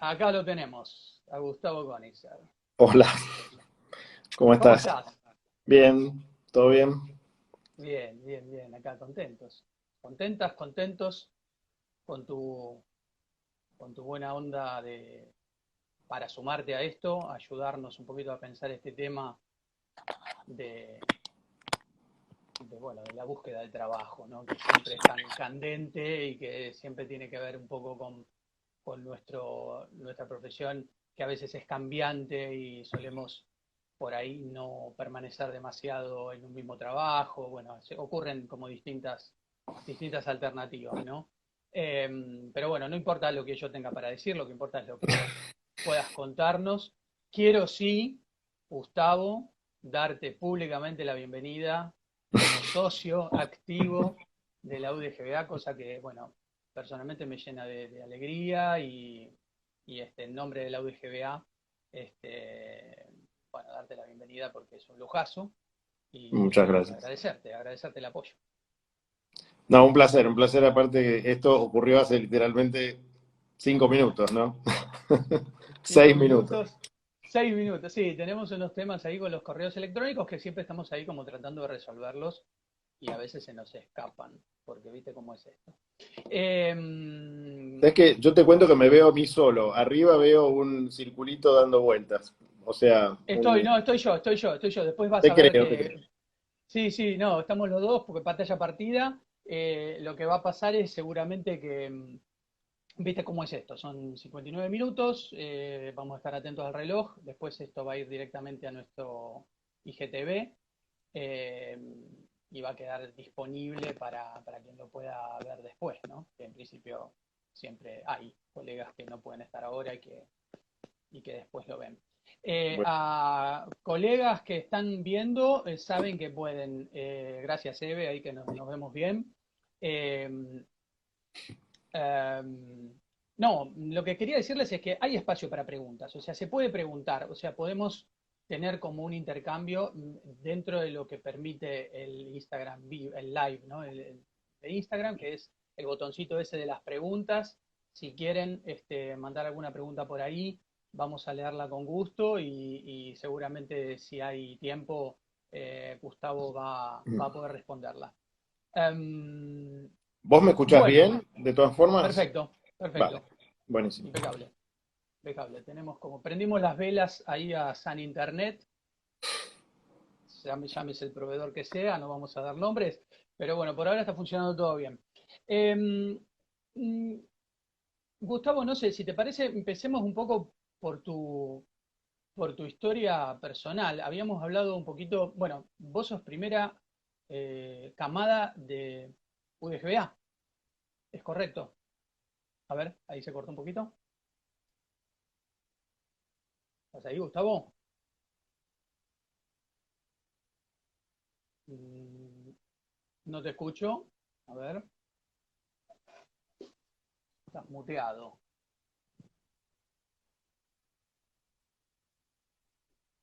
Acá lo tenemos, a Gustavo Koenigsegg. Hola, ¿cómo ¿Cómo estás? estás? Bien, ¿todo bien? Bien, bien, bien, acá contentos. Contentas, contentos con tu buena onda para sumarte a esto, ayudarnos un poquito a pensar este tema de, bueno, de la búsqueda de trabajo, ¿no? Que siempre es tan candente y que siempre tiene que ver un poco con nuestra profesión, que a veces es cambiante y solemos por ahí no permanecer demasiado en un mismo trabajo. Bueno, ocurren como distintas alternativas, ¿no? Pero bueno, no importa lo que yo tenga para decir, lo que importa es lo que vos puedas contarnos. Quiero sí, Gustavo, darte públicamente la bienvenida como socio activo de la UDGBA, cosa que, bueno, personalmente me llena de alegría y en nombre de la UDGBA, bueno, darte la bienvenida porque es un lujazo Muchas y gracias. agradecerte el apoyo. No, un placer, aparte que esto ocurrió hace literalmente 5 minutos, ¿no? Seis Cinco minutos. minutos, 6 minutos, sí, tenemos unos temas ahí con los correos electrónicos que siempre estamos ahí como tratando de resolverlos y a veces se nos escapan, porque viste cómo es esto. Es que yo te cuento que me veo a mí solo. Arriba veo un circulito dando vueltas. O sea, No, estoy yo. Después vas te a ver creo, te creo. que sí, sí, no, estamos los dos porque pantalla partida. Lo que va a pasar es seguramente que, viste cómo es esto, son 59 minutos, vamos a estar atentos al reloj, después esto va a ir directamente a nuestro IGTV eh, y va a quedar disponible para quien lo pueda ver después, ¿no? Que en principio siempre hay colegas que no pueden estar ahora y que después lo ven. Bueno, A colegas que están viendo, saben que pueden, gracias Eve, ahí que nos vemos bien. Eh, eh, no, lo que quería decirles es que hay espacio para preguntas, o sea, se puede preguntar, o sea, podemos tener como un intercambio dentro de lo que permite el Instagram, el live, ¿no? El Instagram, que es el botoncito ese de las preguntas. Si quieren mandar alguna pregunta por ahí, vamos a leerla con gusto y seguramente si hay tiempo, Gustavo va a poder responderla. Um, ¿vos me escuchás bueno, bien? De todas formas, perfecto, vale, perfecto, buenísimo. impecable, impecable. Tenemos como, prendimos las velas ahí a San Internet, llámese el proveedor que sea, no vamos a dar nombres, pero bueno, por ahora está funcionando todo bien. Eh, mm, Gustavo, no sé, si te parece, empecemos un poco por tu historia personal. Habíamos hablado un poquito, bueno, vos sos primera camada de UDGBA, ¿es correcto? A ver, ahí se cortó un poquito. ¿Estás ahí, Gustavo? Mm, No te escucho. A ver, estás muteado.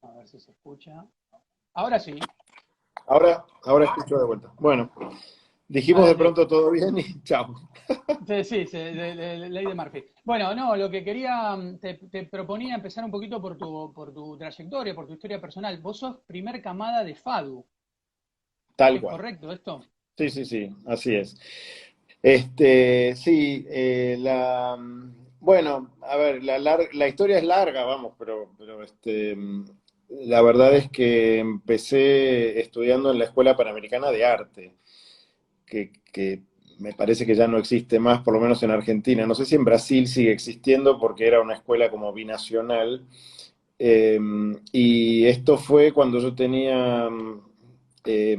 A ver si se escucha. Ahora sí, Ahora escucho de vuelta. Bueno, dijimos de adelante. pronto todo bien y chao. Sí, sí, ley de Murphy. Bueno, no, lo que quería, te proponía empezar un poquito por tu trayectoria, por tu historia personal. Vos sos primer camada de FADU, Tal ¿es cual. correcto esto? Sí, sí, sí, así es. Sí, bueno, a ver, la historia es larga, vamos, pero la verdad es que empecé estudiando en la Escuela Panamericana de Arte, que me parece que ya no existe más, por lo menos en Argentina. No sé si en Brasil sigue existiendo porque era una escuela como binacional. Eh, y esto fue cuando yo tenía eh,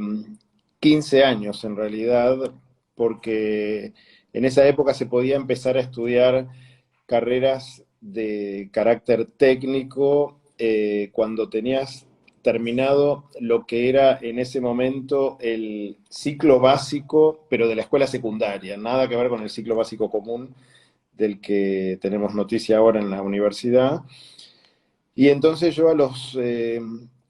15 años en realidad, porque en esa época se podía empezar a estudiar carreras de carácter técnico cuando tenías terminado lo que era en ese momento el ciclo básico, pero de la escuela secundaria, nada que ver con el ciclo básico común del que tenemos noticia ahora en la universidad. Y entonces yo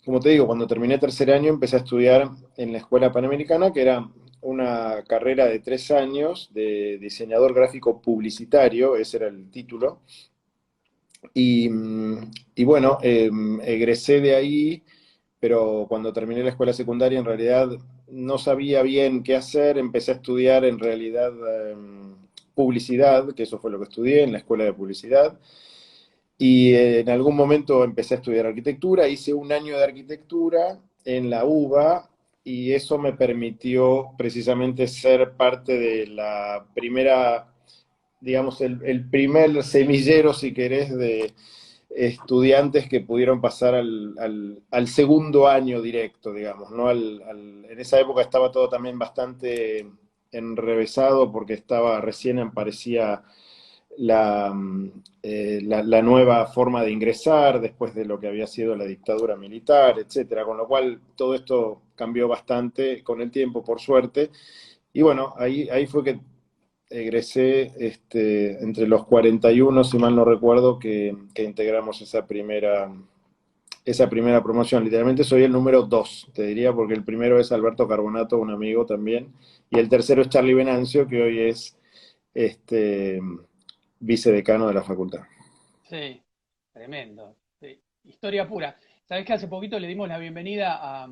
como te digo, cuando terminé tercer año empecé a estudiar en la Escuela Panamericana, que era una carrera de 3 años de diseñador gráfico publicitario, ese era el título. Y, y bueno, egresé de ahí, pero cuando terminé la escuela secundaria en realidad no sabía bien qué hacer, empecé a estudiar en realidad publicidad, que eso fue lo que estudié en la escuela de publicidad, y en algún momento empecé a estudiar arquitectura, hice un año de arquitectura en la UBA, y eso me permitió precisamente ser parte de la primera, digamos, el primer semillero, si querés, de estudiantes que pudieron pasar al segundo año directo, digamos, ¿no? En esa época estaba todo también bastante enrevesado porque estaba, recién aparecía la nueva forma de ingresar después de lo que había sido la dictadura militar, etcétera, con lo cual todo esto cambió bastante con el tiempo, por suerte. Y bueno, ahí fue que egresé entre los 41, si mal no recuerdo, que integramos esa primera promoción. Literalmente soy el número 2, te diría, porque el primero es Alberto Carbonato, un amigo también, y el tercero es Charlie Venancio, que hoy es este, vicedecano de la facultad. Sí, tremendo. Sí. Historia pura. Sabés que hace poquito le dimos la bienvenida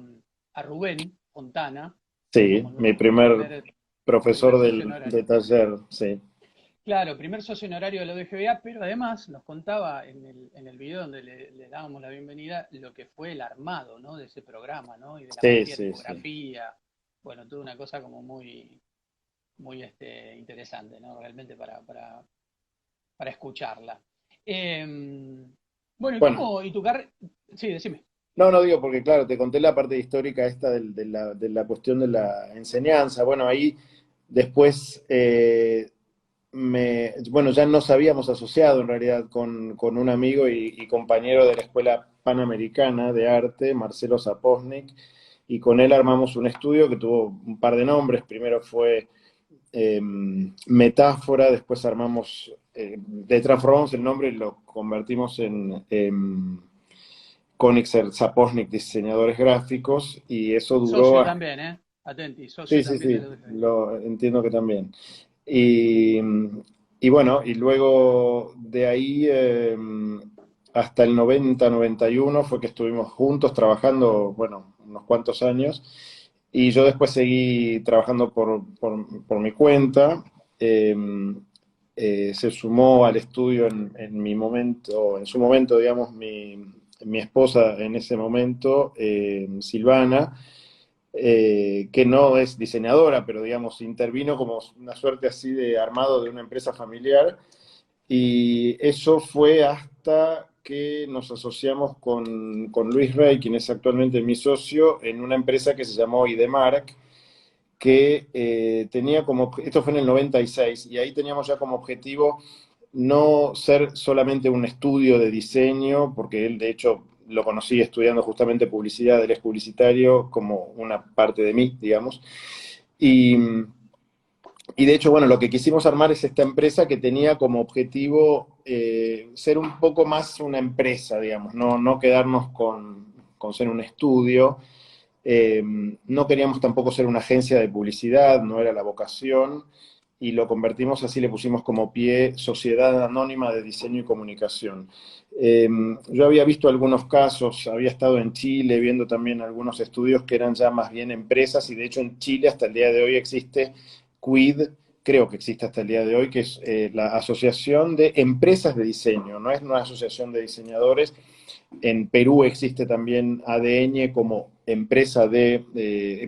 a Rubén Fontana, Sí, como mi nuestro primer primer profesor socio de honorario. taller, sí. Claro, primer socio honorario de la UDGBA, pero además nos contaba en el video donde le dábamos la bienvenida lo que fue el armado, ¿no? De ese programa, ¿no? Y de la Sí, materia sí, sí. tipografía. Bueno, toda una cosa como muy interesante, ¿no? Realmente para escucharla. Bueno, Bueno, ¿y tu carrera? Sí, decime. no, no digo porque, claro, te conté la parte histórica esta de la cuestión de la enseñanza. Bueno, ahí después, bueno, ya nos habíamos asociado en realidad con un amigo y compañero de la Escuela Panamericana de Arte, Marcelo Saposnik, y con él armamos un estudio que tuvo un par de nombres. Primero fue Metáfora, después armamos, le transformamos el nombre y lo convertimos en Koenigsegg Saposnik Diseñadores Gráficos, y eso duró Socio hasta... también, ¿eh? Atenti, Sí, socio sí, también de sí, la UDGBA. lo entiendo que también. Y, y bueno, y luego de ahí hasta el 90-91 fue que estuvimos juntos trabajando, bueno, unos cuantos años. Y yo después seguí trabajando por mi cuenta. Eh, Se sumó al estudio en mi momento, en su momento, digamos, mi esposa en ese momento, Silvana, que no es diseñadora, pero digamos, intervino como una suerte así de armado de una empresa familiar, y eso fue hasta que nos asociamos con Luis Rey, quien es actualmente mi socio, en una empresa que se llamó Idemark, que tenía como, esto fue en el 96, y ahí teníamos ya como objetivo no ser solamente un estudio de diseño, porque él de hecho lo conocí estudiando justamente publicidad, él es publicitario como una parte de mí, digamos. Y, y de hecho, bueno, lo que quisimos armar es esta empresa que tenía como objetivo ser un poco más una empresa, digamos, no quedarnos con ser un estudio. No queríamos tampoco ser una agencia de publicidad, no era la vocación, y lo convertimos así, le pusimos como pie Sociedad Anónima de Diseño y Comunicación. Eh, yo había visto algunos casos, había estado en Chile viendo también algunos estudios que eran ya más bien empresas, y de hecho en Chile hasta el día de hoy existe QUID, creo que existe hasta el día de hoy, que es la Asociación de Empresas de Diseño, no es una asociación de diseñadores. En Perú existe también ADN como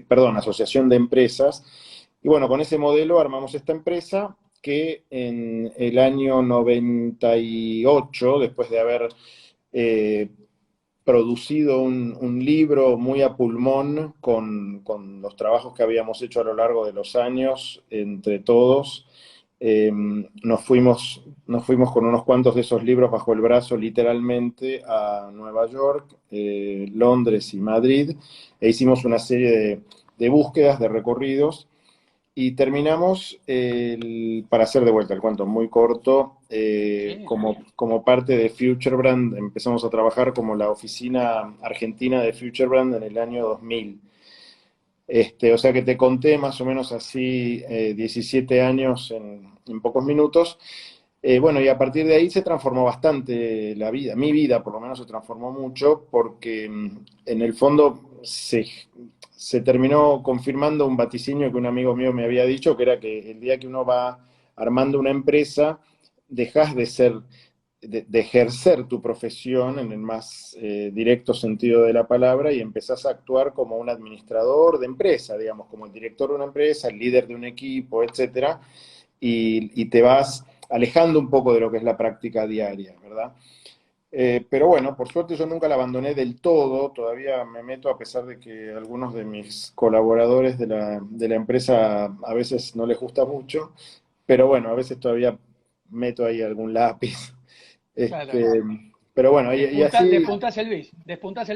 perdón, asociación de empresas. Y bueno, con ese modelo armamos esta empresa que en el año 98, después de haber eh, producido un libro muy a pulmón con los trabajos que habíamos hecho a lo largo de los años entre todos. Nos fuimos con unos cuantos de esos libros bajo el brazo literalmente a Nueva York, Londres y Madrid, e hicimos una serie de búsquedas, de recorridos, y terminamos, para hacer de vuelta el cuento muy corto, Sí, como parte de Future Brand, empezamos a trabajar como la oficina argentina de Future Brand en el año 2000. O sea que te conté más o menos así 17 años en pocos minutos. Bueno, y a partir de ahí se transformó bastante la vida, mi vida por lo menos se transformó mucho, porque en el fondo se terminó confirmando un vaticinio que un amigo mío me había dicho, que era que el día que uno va armando una empresa, dejas de ser, de ejercer tu profesión en el más directo sentido de la palabra y empezás a actuar como un administrador de empresa, digamos, como el director de una empresa, el líder de un equipo, etcétera, y te vas alejando un poco de lo que es la práctica diaria, ¿verdad? Pero bueno, por suerte yo nunca la abandoné del todo, todavía me meto a pesar de que a algunos de mis colaboradores de la empresa a veces no les gusta mucho, pero bueno, a veces todavía meto ahí algún lápiz. Claro. Este, pero bueno, y así, Despuntás el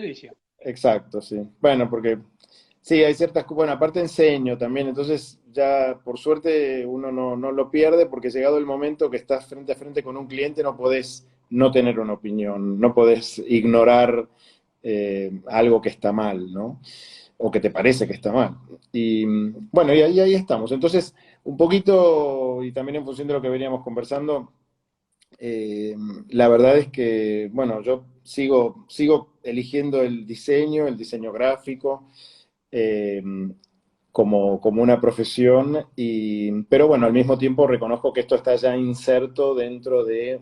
vicio. exacto, sí. Bueno, porque sí, hay ciertas, bueno, aparte enseño también, entonces ya por suerte uno no lo pierde porque llegado el momento que estás frente a frente con un cliente no podés no tener una opinión, no podés ignorar algo que está mal, ¿no? O que te parece que está mal. Y bueno, y ahí estamos. Entonces, un poquito, y también en función de lo que veníamos conversando, eh, la verdad es que, bueno, yo sigo eligiendo el diseño gráfico, eh, como una profesión, pero bueno, al mismo tiempo reconozco que esto está ya inserto dentro de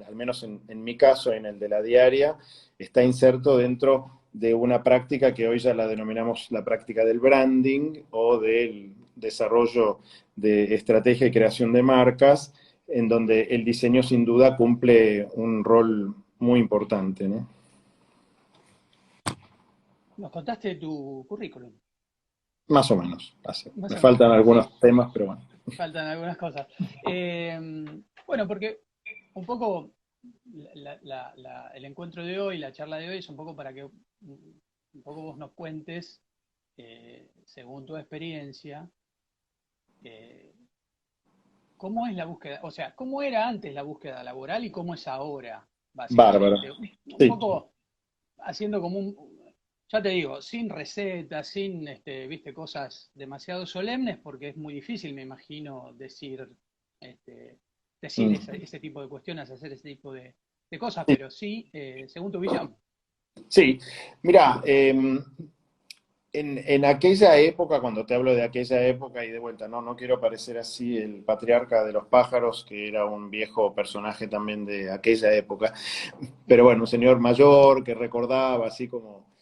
al menos en mi caso, en el de la diaria, está inserto dentro de una práctica que hoy ya la denominamos la práctica del branding o del desarrollo de estrategia y creación de marcas, en donde el diseño sin duda cumple un rol muy importante, ¿no? Nos contaste tu currículum, Más o menos, así. más Me o menos. faltan Sí, algunos temas, pero bueno. faltan algunas cosas. Eh, bueno, porque un poco el encuentro de hoy, la charla de hoy es un poco para que un poco vos nos cuentes, según tu experiencia, eh, cómo es la búsqueda, o sea, cómo era antes la búsqueda laboral y cómo es ahora, Bárbaro. básicamente. Un Sí. poco haciendo como ya te digo, sin recetas, sin, viste, cosas demasiado solemnes, porque es muy difícil, me imagino, este, decir Mm. ese tipo de cuestiones, hacer ese tipo de cosas, pero sí, según tu visión. Sí, mira, en aquella época, cuando te hablo de aquella época y de vuelta, no quiero parecer así el patriarca de los pájaros, que era un viejo personaje también de aquella época, pero bueno, un señor mayor que recordaba así como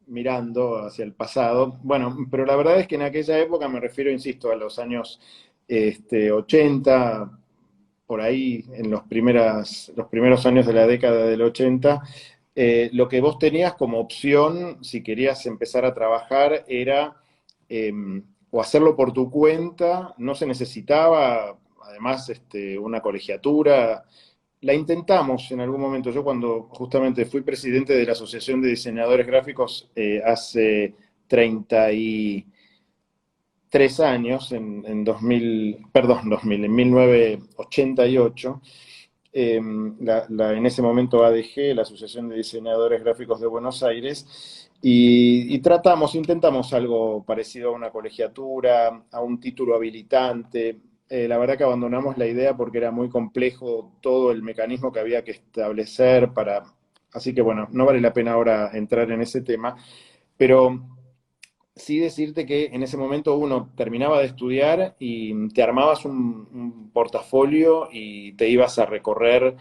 mirando hacia el pasado. Bueno, pero la verdad es que en aquella época me refiero, insisto, a los años 80, por ahí, en los primeros años de la década del 80, lo que vos tenías como opción, si querías empezar a trabajar, era eh, o hacerlo por tu cuenta, no se necesitaba, además, una colegiatura. La intentamos en algún momento. Yo cuando justamente fui presidente de la Asociación de Diseñadores Gráficos hace 33 años, en 2000, perdón, 2000, en 1988, en ese momento ADG, la Asociación de Diseñadores Gráficos de Buenos Aires, y intentamos algo parecido a una colegiatura, a un título habilitante. La verdad que abandonamos la idea porque era muy complejo todo el mecanismo que había que establecer para... Así que bueno, no vale la pena ahora entrar en ese tema, pero sí decirte que en ese momento uno terminaba de estudiar y te armabas un portafolio y te ibas a recorrer.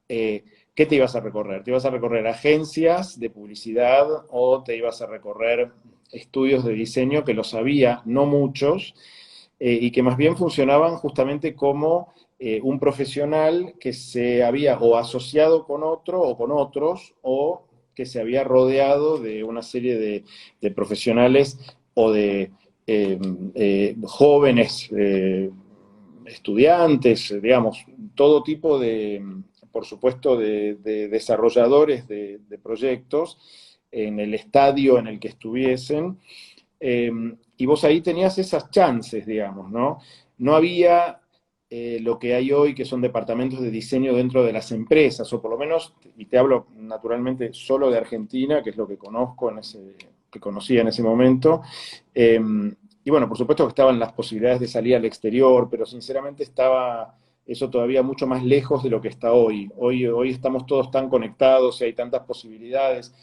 ¿Qué te ibas a recorrer? ¿Te ibas a recorrer agencias de publicidad o te ibas a recorrer estudios de diseño que los había, no muchos, y que más bien funcionaban justamente como un profesional que se había o asociado con otro o con otros, o que se había rodeado de una serie de profesionales o de jóvenes estudiantes, digamos, todo tipo de, por supuesto, de desarrolladores de proyectos en el estadio en el que estuviesen, y vos ahí tenías esas chances, digamos, ¿no? No había lo que hay hoy, que son departamentos de diseño dentro de las empresas, o por lo menos, y te hablo naturalmente solo de Argentina, que es lo que conozco que conocía en ese momento. Y bueno, por supuesto que estaban las posibilidades de salir al exterior, pero sinceramente estaba eso todavía mucho más lejos de lo que está hoy. Hoy estamos todos tan conectados y hay tantas posibilidades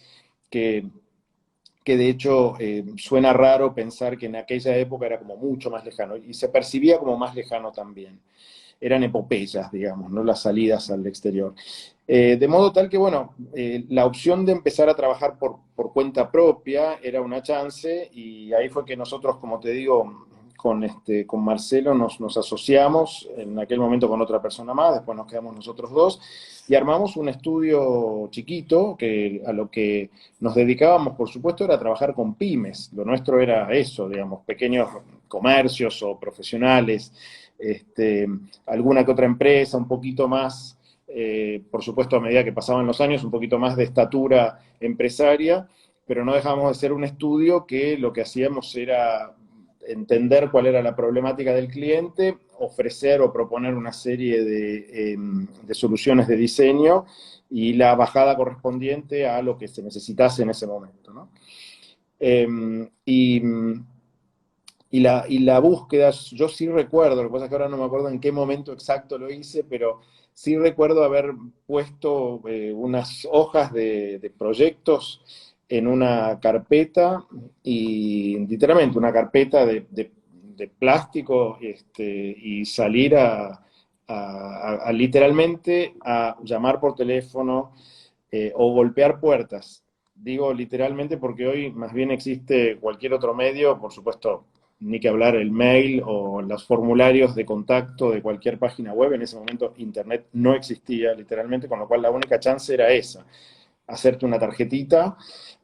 que, que de hecho suena raro pensar que en aquella época era como mucho más lejano y se percibía como más lejano también. Eran epopeyas, digamos, ¿no? Las salidas al exterior. De modo tal que, bueno, la opción de empezar a trabajar por cuenta propia era una chance y ahí fue que nosotros, como te digo, con Marcelo nos asociamos, en aquel momento con otra persona más, después nos quedamos nosotros dos, y armamos un estudio chiquito, que a lo que nos dedicábamos, por supuesto, era trabajar con pymes. Lo nuestro era eso, digamos, pequeños comercios o profesionales, alguna que otra empresa, un poquito más, por supuesto, a medida que pasaban los años, un poquito más de estatura empresaria, pero no dejábamos de ser un estudio que lo que hacíamos era entender cuál era la problemática del cliente, ofrecer o proponer una serie de soluciones de diseño y la bajada correspondiente a lo que se necesitase en ese momento, ¿no? Eh, y, y la búsqueda, yo sí recuerdo, lo que pasa es que ahora no me acuerdo en qué momento exacto lo hice, pero sí recuerdo haber puesto unas hojas de proyectos en una carpeta y literalmente una carpeta de plástico y salir a literalmente a llamar por teléfono o golpear puertas. Digo literalmente porque hoy más bien existe cualquier otro medio, por supuesto, ni que hablar el mail o los formularios de contacto de cualquier página web. En ese momento Internet no existía literalmente, con lo cual la única chance era esa, hacerte una tarjetita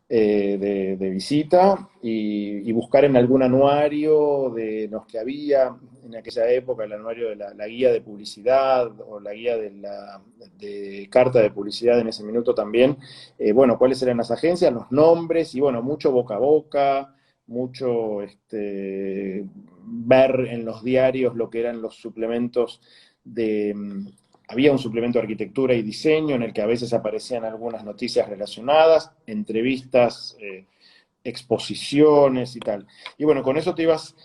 de visita y buscar en algún anuario de los que había en aquella época, el anuario de la guía de publicidad o la guía de carta de publicidad en ese minuto también, bueno, cuáles eran las agencias, los nombres y bueno, mucho boca a boca, mucho ver en los diarios lo que eran los suplementos de, había un suplemento de arquitectura y diseño en el que a veces aparecían algunas noticias relacionadas, entrevistas, exposiciones y tal. Y bueno, con eso te ibas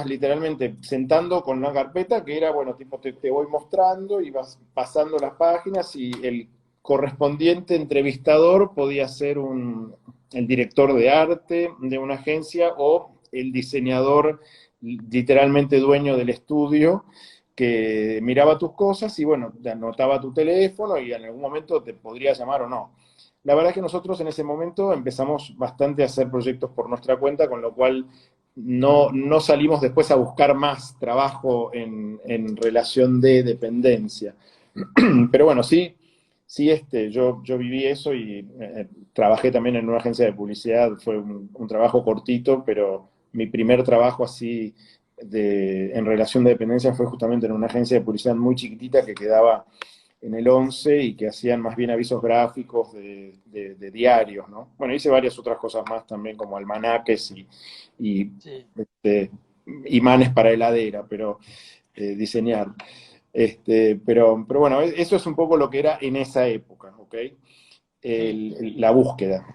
literalmente sentando con una carpeta que era, bueno, tipo te voy mostrando, ibas pasando las páginas y el correspondiente entrevistador podía ser el director de arte de una agencia o el diseñador literalmente dueño del estudio que miraba tus cosas y bueno, te anotaba tu teléfono y en algún momento te podría llamar o no. La verdad es que nosotros en ese momento empezamos bastante a hacer proyectos por nuestra cuenta, con lo cual no salimos después a buscar más trabajo en relación de dependencia. Pero bueno, sí, sí yo viví eso y trabajé también en una agencia de publicidad, fue un trabajo cortito, pero mi primer trabajo así en relación de dependencia fue justamente en una agencia de publicidad muy chiquitita que quedaba en el 11 y que hacían más bien avisos gráficos de diarios, ¿no? Bueno, hice varias otras cosas más también, como almanaques y Sí. imanes para heladera, pero diseñar. Pero bueno, eso es un poco lo que era en esa época, ¿ok? Sí. La búsqueda.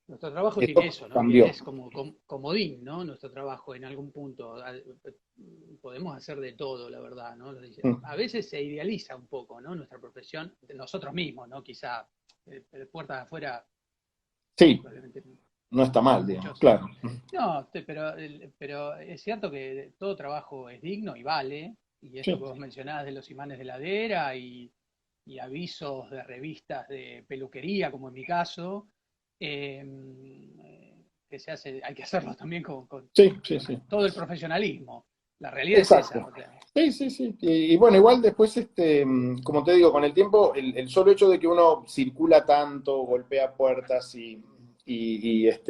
Nuestro trabajo tiene Eso eso, ¿no? Que cambió. es como comodín, ¿no? Nuestro trabajo en algún punto. Podemos hacer de todo, la verdad, ¿no? Mm. A veces se idealiza un poco, ¿no? Nuestra profesión, de nosotros mismos, ¿no? Quizá puertas de afuera, Sí, probablemente no está mal, digamos, muchos. claro. No, pero es cierto que todo trabajo es digno y vale. Y esto Sí. que vos mencionabas de los imanes de ladera y avisos de revistas de peluquería, como en mi caso, que se hace, hay que hacerlo también Sí, sí, sí. todo el profesionalismo. La realidad es esa. Exacto. Sí, sí, sí. Y bueno, igual después, como te digo, con el tiempo, el solo hecho de que uno circula tanto, golpea puertas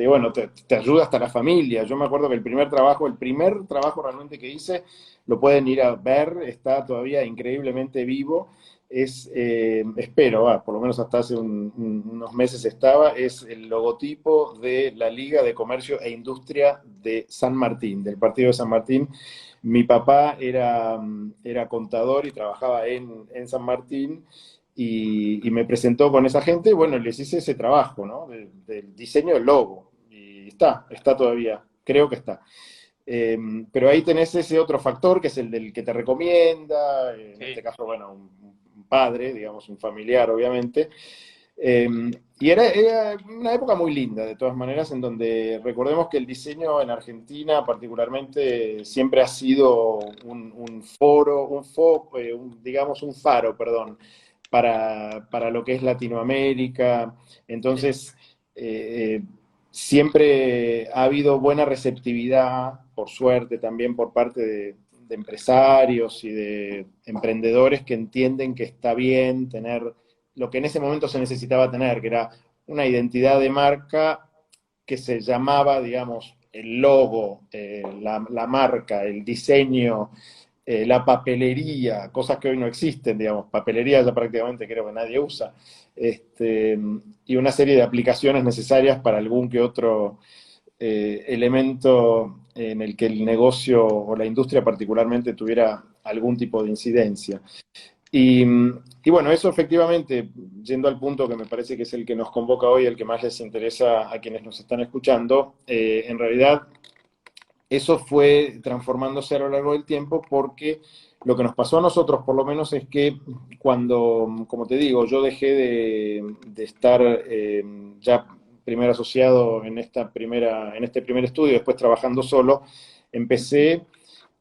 bueno, te ayuda hasta la familia. Yo me acuerdo que el primer trabajo realmente que hice, lo pueden ir a ver, está todavía increíblemente vivo. Espero, por lo menos hasta hace unos meses estaba, es el logotipo de la Liga de Comercio e Industria de San Martín, del partido de San Martín. Mi papá era contador y trabajaba en San Martín y me presentó con esa gente, bueno, les hice ese trabajo, ¿no? Del diseño del logo. Y está todavía, creo que está. Pero ahí tenés ese otro factor, que es el del que te recomienda, en este Sí, caso, bueno, un padre, digamos, un familiar, obviamente. Eh, y era una época muy linda, de todas maneras, en donde recordemos que el diseño en Argentina particularmente siempre ha sido un foro, digamos un faro, perdón, para lo que es Latinoamérica. sí. Entonces, siempre ha habido buena receptividad, por suerte, también por parte de empresarios y de emprendedores que entienden que está bien tener lo que en ese momento se necesitaba tener, que era una identidad de marca que se llamaba, digamos, el logo, la marca, el diseño, la papelería, cosas que hoy no existen, digamos, papelería ya prácticamente creo que nadie usa, este, y una serie de aplicaciones necesarias para algún que otro elemento en el que el negocio o la industria particularmente tuviera algún tipo de incidencia. Y, y, bueno, eso efectivamente, yendo al punto que me parece que es el que nos convoca hoy, el que más les interesa a quienes nos están escuchando, en realidad eso fue transformándose a lo largo del tiempo porque lo que nos pasó a nosotros, por lo menos, es que cuando, como te digo, yo dejé de estar ya primero asociado en este primer estudio, después trabajando solo, empecé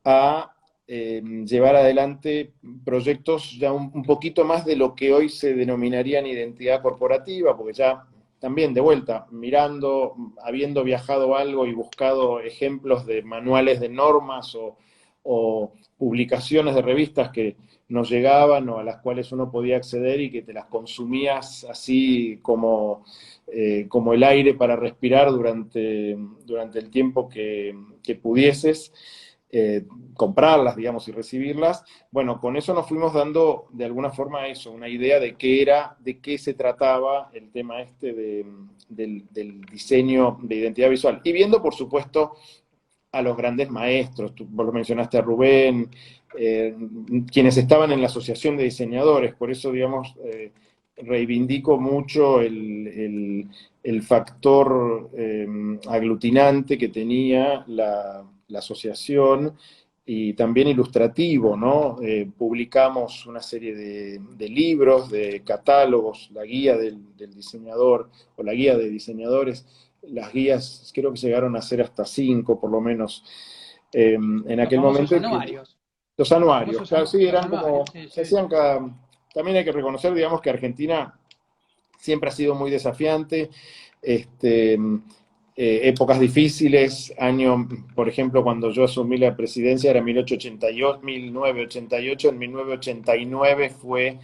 a llevar adelante proyectos ya un poquito más de lo que hoy se denominarían identidad corporativa, porque ya también de vuelta, mirando, habiendo viajado algo y buscado ejemplos de manuales de normas o publicaciones de revistas que nos llegaban o a las cuales uno podía acceder y que te las consumías así como el aire para respirar durante el tiempo que pudieses comprarlas, digamos, y recibirlas. Bueno, con eso nos fuimos dando de alguna forma eso, una idea de qué era, de qué se trataba el tema este del diseño de identidad visual. Y viendo, por supuesto, a los grandes maestros, tú vos lo mencionaste a Rubén, quienes estaban en la Asociación de Diseñadores, por eso, digamos, reivindico mucho el factor aglutinante que tenía la asociación y también ilustrativo, ¿no? Publicamos una serie de libros, de catálogos, la guía del diseñador o la guía de diseñadores, las guías creo que llegaron a ser hasta 5 por lo menos en Los aquel famosos momento. anuarios. Los Los anuarios, famosos claro, sí, los eran como, anuarios, sí, se sí. hacían cada, también hay que reconocer, digamos, que Argentina siempre ha sido muy desafiante, este, épocas difíciles, año, por ejemplo, cuando yo asumí la presidencia era 1888, 1988, en 1989 fue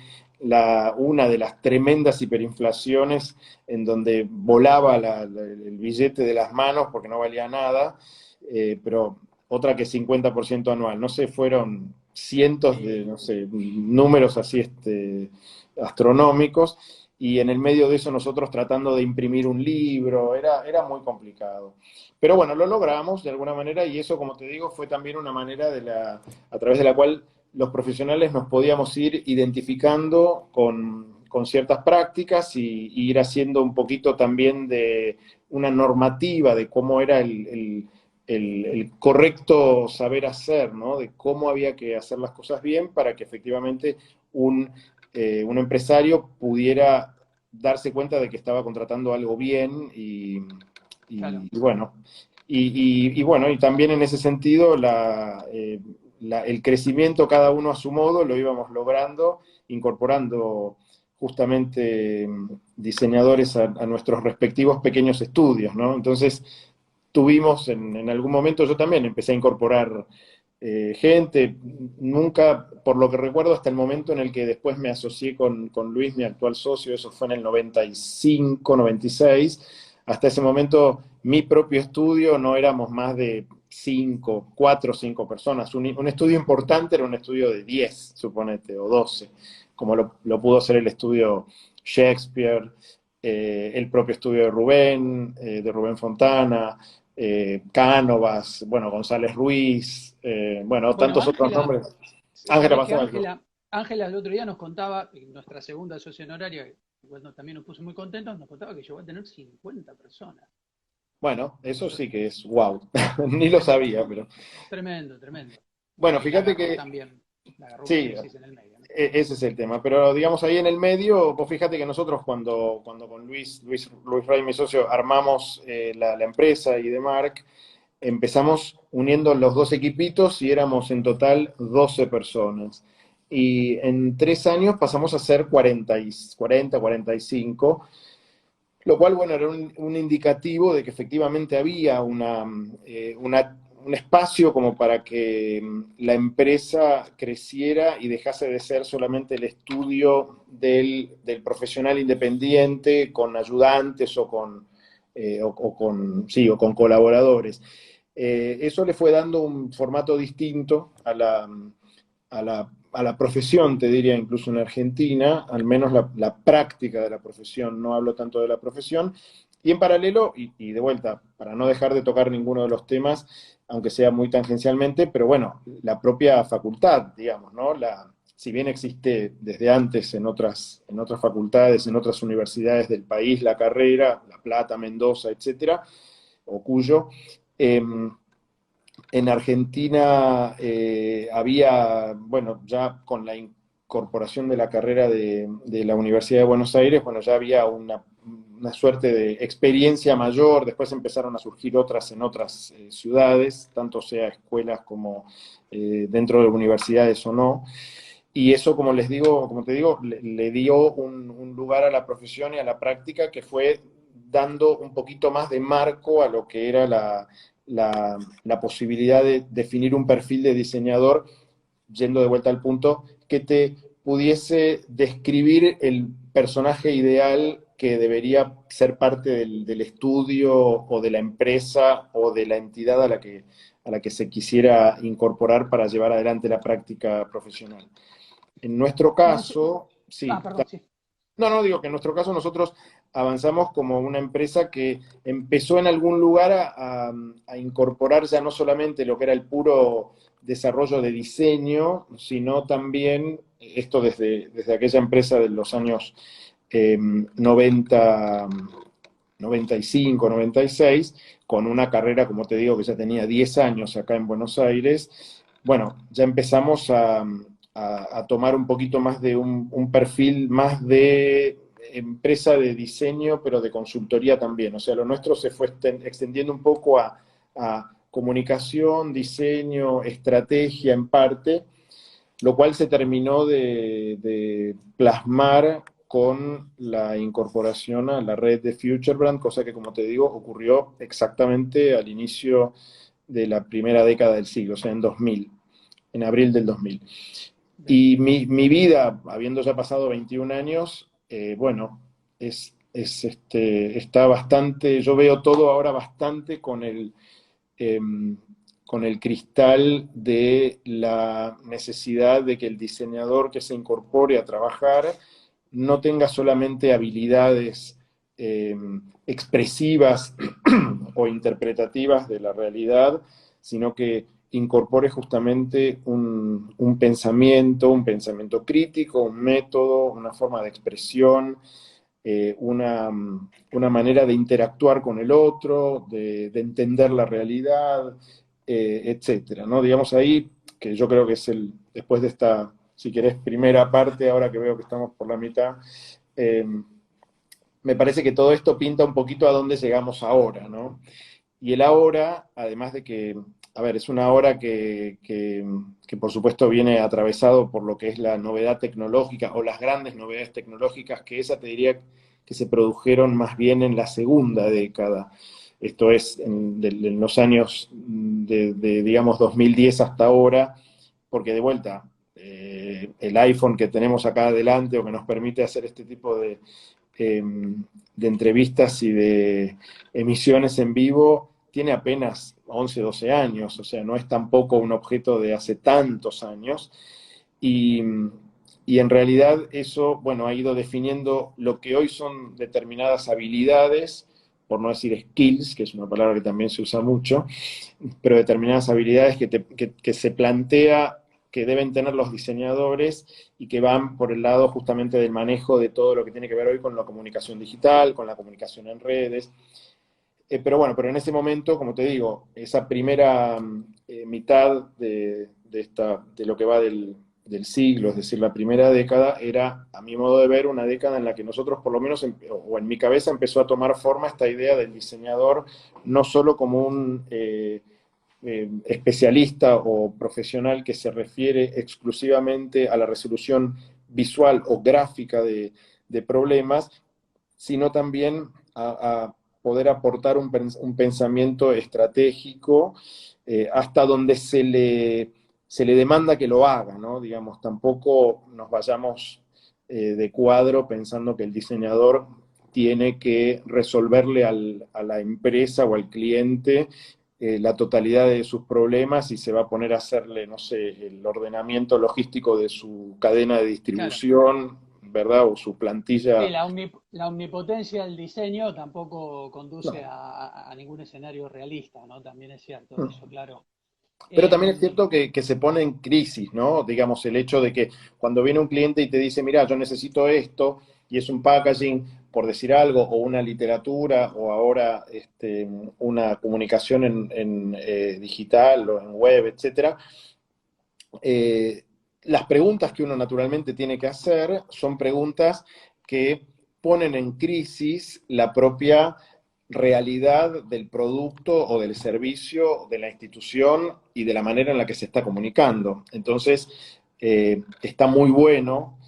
una de las tremendas hiperinflaciones en donde volaba el billete de las manos porque no valía nada, pero otra que 50% anual, no sé, fueron cientos de, Sí. no sé, números así astronómicos, y en el medio de eso nosotros tratando de imprimir un libro, era muy complicado. Pero bueno, lo logramos de alguna manera y eso, como te digo, fue también una manera a través de la cual los profesionales nos podíamos ir identificando con ciertas prácticas y ir haciendo un poquito también de una normativa de cómo era el correcto saber hacer, ¿no? De cómo había que hacer las cosas bien para que efectivamente un empresario pudiera darse cuenta de que estaba contratando algo bien Claro. y bueno, y bueno, y también en ese sentido el crecimiento cada uno a su modo lo íbamos logrando, incorporando justamente diseñadores a nuestros respectivos pequeños estudios, ¿no? Entonces tuvimos en algún momento, yo también empecé a incorporar gente, nunca, por lo que recuerdo, hasta el momento en el que después me asocié con Luis, mi actual socio, eso fue en el 95, 96, hasta ese momento mi propio estudio no éramos más de 5, 4 o 5 personas. Un estudio importante era un estudio de 10, suponete, o 12, como lo pudo ser el estudio Shakespeare, el propio estudio de Rubén Fontana, Cánovas, bueno, González Ruiz, bueno, Bueno, tantos otros Ángela, nombres. Ángela sabés que Basalvo. Ángela el otro día nos contaba, en nuestra segunda socia honoraria, que bueno, también nos puso muy contentos, nos contaba que llegó a tener 50 personas. Bueno, eso sí que es wow. Ni lo sabía, pero Tremendo, tremendo. bueno, Bueno, y fíjate que la agarró una sí, crisis en el medio, ¿no? ese es el tema. Pero digamos ahí en el medio, vos fíjate que nosotros cuando con Luis Ray, mi socio, armamos la empresa y de Mark, empezamos uniendo los dos equipitos y éramos en total 12 personas. Y en 3 años pasamos a ser 45, lo cual, bueno, era un indicativo de que efectivamente había un espacio como para que la empresa creciera y dejase de ser solamente el estudio del profesional independiente con ayudantes o con colaboradores. Eso le fue dando un formato distinto a la profesión, te diría, incluso en Argentina, al menos la práctica de la profesión, no hablo tanto de la profesión, y en paralelo, y de vuelta, para no dejar de tocar ninguno de los temas, aunque sea muy tangencialmente, pero bueno, la propia facultad, digamos, ¿no? Si bien existe desde antes en otras facultades, en otras universidades del país, la carrera, La Plata, Mendoza, etcétera, o Cuyo, eh, en Argentina había, bueno, ya con la incorporación de la carrera de la Universidad de Buenos Aires, bueno, ya había una suerte de experiencia mayor, después empezaron a surgir otras en otras ciudades, tanto sea escuelas como dentro de universidades o no. Y eso, como te digo, le dio un lugar a la profesión y a la práctica que fue dando un poquito más de marco a lo que era la posibilidad de definir un perfil de diseñador, yendo de vuelta al punto, que te pudiese describir el personaje ideal que debería ser parte del estudio o de la empresa o de la entidad a la que se quisiera incorporar para llevar adelante la práctica profesional. En nuestro Y vos, caso, sí, perdón, sí. no, digo que en nuestro caso nosotros avanzamos como una empresa que empezó en algún lugar a incorporar ya no solamente lo que era el puro desarrollo de diseño, sino también, esto desde aquella empresa de los años 90, 95, 96, con una carrera, como te digo, que ya tenía 10 años acá en Buenos Aires. Bueno, ya empezamos a tomar un poquito más de un perfil más de empresa de diseño, pero de consultoría también. O sea, lo nuestro se fue extendiendo un poco a comunicación, diseño, estrategia en parte, lo cual se terminó de plasmar con la incorporación a la red de FutureBrand, cosa que, como te digo, ocurrió exactamente al inicio de la primera década del siglo, o sea, en 2000, en abril del 2000. Bien. Y mi vida, habiendo ya pasado 21 años, bueno, está bastante, yo veo todo ahora bastante con el cristal de la necesidad de que el diseñador que se incorpore a trabajar no tenga solamente habilidades eh, expresivas o interpretativas de la realidad, sino que incorpore justamente un pensamiento crítico, un método, una forma de expresión, una manera de interactuar con el otro, de entender la realidad, etcétera, ¿no? Digamos ahí, que yo creo que después de esta, si querés, primera parte, ahora que veo que estamos por la mitad, eh, me parece que todo esto pinta un poquito a dónde llegamos ahora, ¿no? Y el ahora, además de que, a ver, es una hora que por supuesto viene atravesado por lo que es la novedad tecnológica o las grandes novedades tecnológicas, que esa te diría que se produjeron más bien en la segunda década. Esto es en los años digamos, 2010 hasta ahora, porque de vuelta, el iPhone que tenemos acá adelante o que nos permite hacer este tipo de entrevistas y de emisiones en vivo tiene apenas 11, 12 años, o sea, no es tampoco un objeto de hace tantos años. Y, y en realidad eso, bueno, ha ido definiendo lo que hoy son determinadas habilidades, por no decir skills, que es una palabra que también se usa mucho, pero determinadas habilidades que se plantea que deben tener los diseñadores y que van por el lado justamente del manejo de todo lo que tiene que ver hoy con la comunicación digital, con la comunicación en redes. Pero bueno, pero en ese momento, como te digo, esa primera mitad de lo que va del siglo, es decir, la primera década, era, a mi modo de ver, una década en la que nosotros, por lo menos, o en mi cabeza, empezó a tomar forma esta idea del diseñador no solo como un especialista o profesional que se refiere exclusivamente a la resolución visual o gráfica de problemas, sino también a poder aportar un pensamiento estratégico hasta donde se le demanda que lo haga, ¿no? Digamos, tampoco nos vayamos de cuadro pensando que el diseñador tiene que resolverle a la empresa o al cliente la totalidad de sus problemas y se va a poner a hacerle, no sé, el ordenamiento logístico de su cadena de Claro. distribución, ¿verdad? O su Sí, plantilla. la omnipotencia del diseño tampoco conduce No. a ningún escenario realista, ¿no? También es cierto eso, claro. Pero también es Em, cierto que se pone en crisis, ¿no? Digamos, el hecho de que cuando viene un cliente y te dice, mira, yo necesito esto, y es un packaging, por decir algo, o una literatura, o ahora una comunicación en digital o en web, etcétera, eh, las preguntas que uno naturalmente tiene que hacer son preguntas que ponen en crisis la propia realidad del producto o del servicio de la institución y de la manera en la que se está comunicando. Entonces, está muy bueno.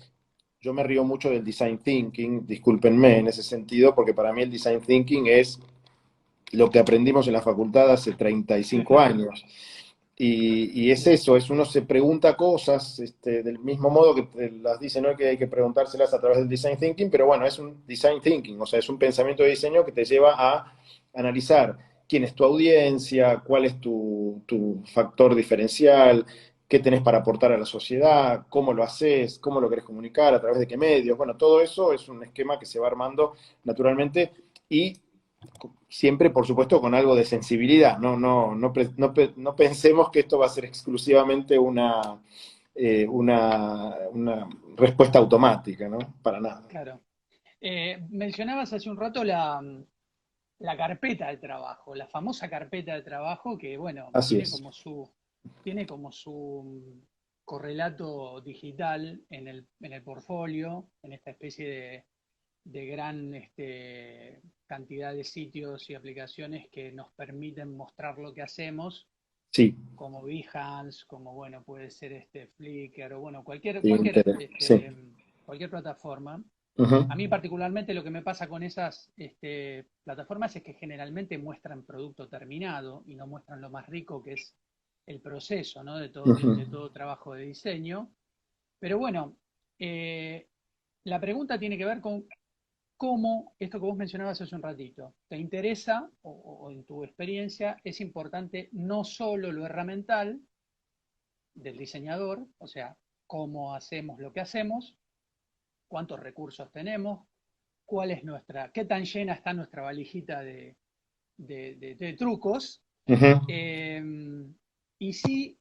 Yo me río mucho del design thinking, discúlpenme en ese sentido, porque para mí el design thinking es lo que aprendimos en la facultad hace 35 años. Y es eso, es uno se pregunta cosas del mismo modo que las dice, no que hay que preguntárselas a través del design thinking, pero bueno, es un design thinking, o sea, es un pensamiento de diseño que te lleva a analizar quién es tu audiencia, cuál es tu factor diferencial, qué tenés para aportar a la sociedad, cómo lo haces, cómo lo querés comunicar, a través de qué medios. Bueno, todo eso es un esquema que se va armando naturalmente y siempre, por supuesto, con algo de sensibilidad. No pensemos que esto va a ser exclusivamente una respuesta automática, ¿no? Para nada. claro. Mencionabas hace un rato la carpeta de trabajo, la famosa carpeta de trabajo que, bueno, Así es. tiene como su correlato digital en el portfolio, en esta especie de gran cantidad de sitios y aplicaciones que nos permiten mostrar lo que hacemos, Sí, como Behance, como bueno, puede ser Flickr, o bueno, interés. Sí. cualquier plataforma. Ujú, A mí particularmente lo que me pasa con esas plataformas es que generalmente muestran producto terminado y no muestran lo más rico que es el proceso, ¿no? ujú, De todo trabajo de diseño. Pero bueno, eh, la pregunta tiene que ver con cómo, esto que vos mencionabas hace un ratito, te interesa o en tu experiencia es importante no solo lo herramental del diseñador, o sea, cómo hacemos lo que hacemos, cuántos recursos tenemos, cuál es qué tan llena está nuestra valijita de trucos, ujú, eh, y sí,